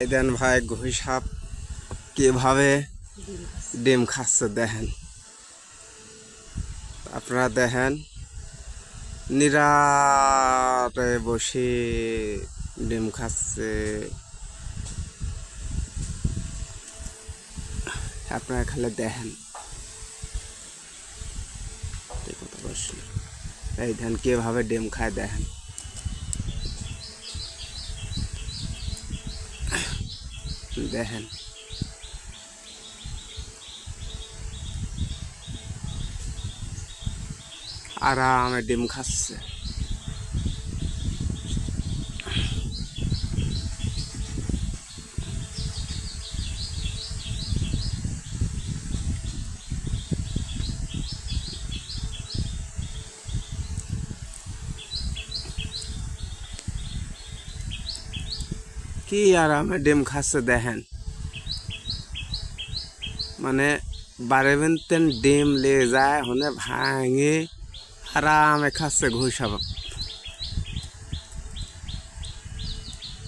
এই দেন ভাই ঘুষ সাপ কিভাবে ডিম খাচ্ছে দেখেন, আপনারা দেখেন নিরাতে বসে ডিম খাচ্ছে। আপনারা খালি দেখেন এই ধান কিভাবে ডিম খায় দেখেন। দেখেন আরামে ডিম খাচ্ছে। কি আরামে ডিম খাচ্ছে দেখেন, মানে বারে বেনতেন ডিম লে যায় হনে ভাঙে আরামে খাচ্ছে ঘুষ সাপ।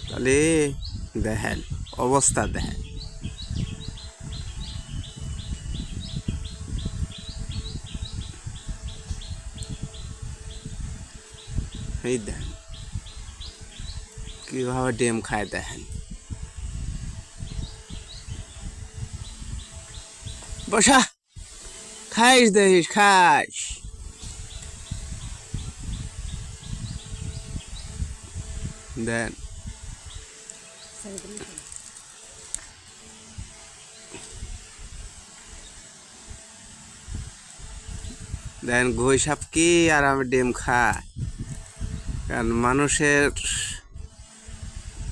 তাহলে দেখেন অবস্থা দেখেন। এই দেখেন কিভাবে ডিম খায় দেখেন। বসা খাইস দেখিস খাইস। দেন দেন ঘুষ সাপ কি আরামে ডিম খায়। কারণ মানুষের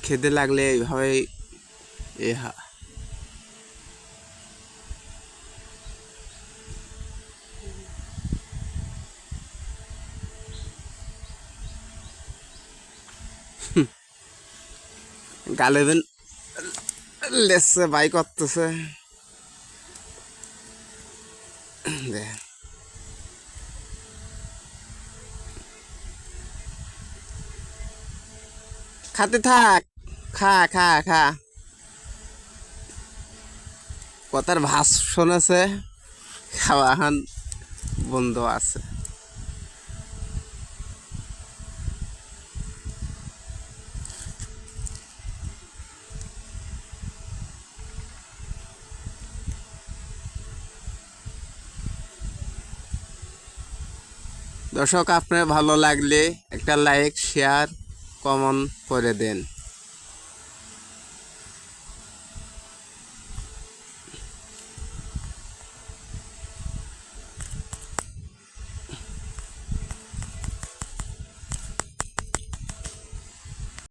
খেতে লাগলে এইভাবেই এ হয়। গালে বেন লেসছে বাই করতেছে দেখেন। খাতে থাক, খা খা খা। কথার ভাষ শোনেছে, খাওয়া হান বন্ধ আছে। দর্শক আপনার ভালো লাগলে একটা লাইক শেয়ার কমেন্ট করে দেন।